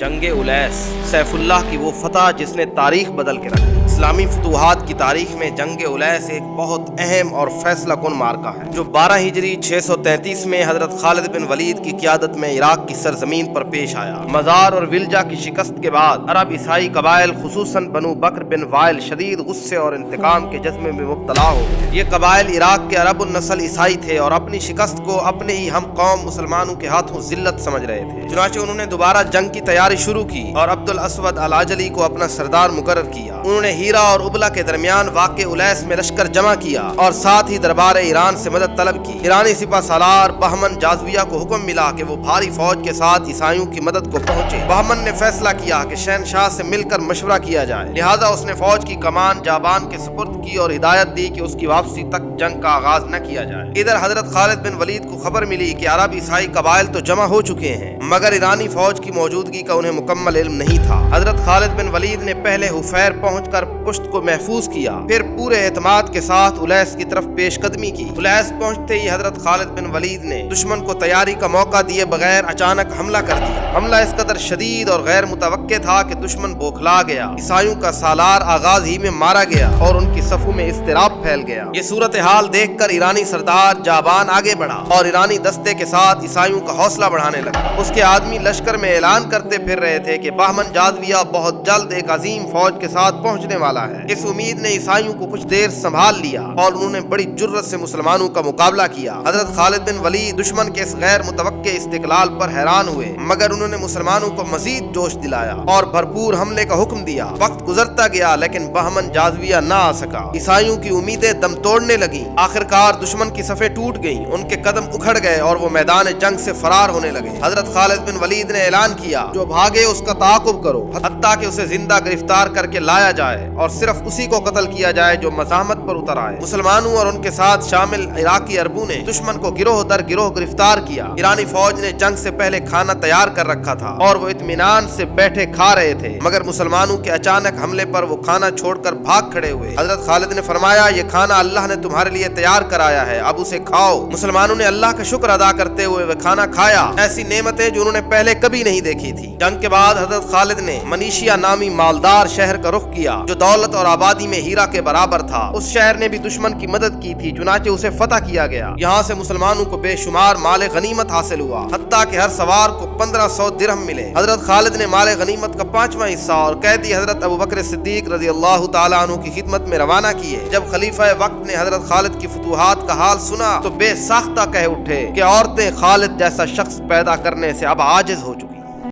جنگ الیس سیف اللہ کی وہ فتح جس نے تاریخ بدل کے رکھی۔ اسلامی فتوحات کی تاریخ میں جنگ الیس ایک بہت اہم اور فیصلہ کن مارکہ ہے جو 12 ہجری 633 میں حضرت خالد بن ولید کی قیادت میں عراق کی سرزمین پر پیش آیا۔ مزار اور ولجا کی شکست کے بعد عرب عیسائی قبائل خصوصاً بنو بکر بن وائل شدید غصے اور انتقام کے جذبے میں مبتلا ہو گئے۔ یہ قبائل عراق کے عرب النسل عیسائی تھے اور اپنی شکست کو اپنے ہی ہم قوم مسلمانوں کے ہاتھوں ذلت سمجھ رہے تھے۔ چنانچہ انہوں نے دوبارہ جنگ کی تیاری شروع کی اور عبد الاسود العجلی کو اپنا سردار مقرر کیا۔ انہوں نے ہیرا اور ابلا کے درمیان واقع الیس میں لشکر جمع کیا اور ساتھ ہی دربار ایران سے مدد طلب کی۔ ایرانی سپہ سالار بہمن جازویہ کو حکم ملا کہ وہ بھاری فوج کے ساتھ عیسائیوں کی مدد کو پہنچے۔ بہمن نے فیصلہ کیا کہ شہنشاہ سے مل کر مشورہ کیا جائے، لہٰذا اس نے فوج کی کمان جابان کے سپرد کی اور ہدایت دی کہ اس کی واپسی تک جنگ کا آغاز نہ کیا جائے۔ ادھر حضرت خالد بن ولید کو خبر ملی کہ عرب عیسائی قبائل تو جمع ہو چکے ہیں مگر ایرانی فوج کی موجودگی کا انہیں مکمل علم نہیں تھا۔ حضرت خالد بن ولید نے پہلے حفیر پہنچ کر پشت کو محفوظ کیا، پھر پورے اعتماد کے ساتھ الیس کی طرف پیش قدمی کی۔ الیس پہنچتے ہی حضرت خالد بن ولید نے دشمن کو تیاری کا موقع دیے بغیر اچانک حملہ کر دیا۔ حملہ اس قدر شدید اور غیر متوقع تھا کہ دشمن بوکھلا گیا۔ عیسائیوں کا سالار آغاز ہی میں مارا گیا اور ان کی صفوں میں اضطراب پھیل گیا۔ یہ صورتحال دیکھ کر ایرانی سردار جابان آگے بڑھا اور ایرانی دستے کے ساتھ عیسائیوں کا حوصلہ بڑھانے لگا۔ اس کے آدمی لشکر میں اعلان کرتے پھر رہے تھے کہ بہمن جازویہ بہت جلد ایک عظیم فوج کے ساتھ پہنچنے والا ہے۔ اس امید نے عیسائیوں کو کچھ دیر سنبھال لیا اور انہوں نے بڑی جرت سے مسلمانوں کا مقابلہ کیا۔ حضرت خالد بن ولید دشمن کے اس غیر متوقع استقلال پر حیران ہوئے مگر انہوں نے مسلمانوں کو مزید جوش دلایا اور بھرپور حملے کا حکم دیا۔ وقت گزرتا گیا لیکن بہمن جازویہ نہ آ سکا۔ عیسائیوں کی امیدیں دم توڑنے لگیں۔ آخرکار دشمن کی صفیں ٹوٹ گئیں، ان کے قدم اکھڑ گئے اور وہ میدان جنگ سے فرار ہونے لگے۔ حضرت خالد بن ولید نے اعلان کیا، جو بھاگے اس کا تعاقب کرو حتیٰ کہ اسے زندہ گرفتار کر کے لایا جائے اور صرف اسی کو قتل کیا جائے جو مزاحمت پر اتر آئے۔ مسلمانوں اور ان کے ساتھ شامل عراقی عربوں نے دشمن کو گروہ در گروہ گرفتار کیا۔ ایرانی فوج نے جنگ سے پہلے کھانا تیار کر رکھا تھا اور وہ اطمینان سے بیٹھے کھا رہے تھے مگر مسلمانوں کے اچانک حملے پر وہ کھانا چھوڑ کر بھاگ کھڑے ہوئے۔ حضرت خالد نے فرمایا، یہ کھانا اللہ نے تمہارے لیے تیار کرایا ہے، اب اسے کھاؤ۔ مسلمانوں نے اللہ کا شکر ادا کرتے ہوئے وہ کھانا کھایا، ایسی نعمتیں جو انہوں نے پہلے کبھی نہیں دیکھی تھی۔ جنگ کے بعد حضرت خالد نے منیشیا نامی مالدار شہر کا رخ کیا جو دولت اور آبادی میں ہیرا کے برابر تھا۔ اس شہر نے بھی دشمن کی مدد کی تھی، چنانچہ اسے فتح کیا گیا۔ یہاں سے مسلمانوں کو بے شمار مال غنیمت حاصل ہوا، حتیٰ کہ ہر سوار کو 1500 درہم ملے۔ حضرت خالد نے مال غنیمت کا 5واں حصہ اور قیدی حضرت ابوبکر صدیق رضی اللہ تعالیٰ عنہ کی خدمت میں روانہ کیے۔ جب خلیفہ وقت نے حضرت خالد کی فتوحات کا حال سنا تو بے ساختہ کہہ اٹھے کہ عورتیں خالد جیسا شخص پیدا کرنے سے اب عاجز ہو چکی۔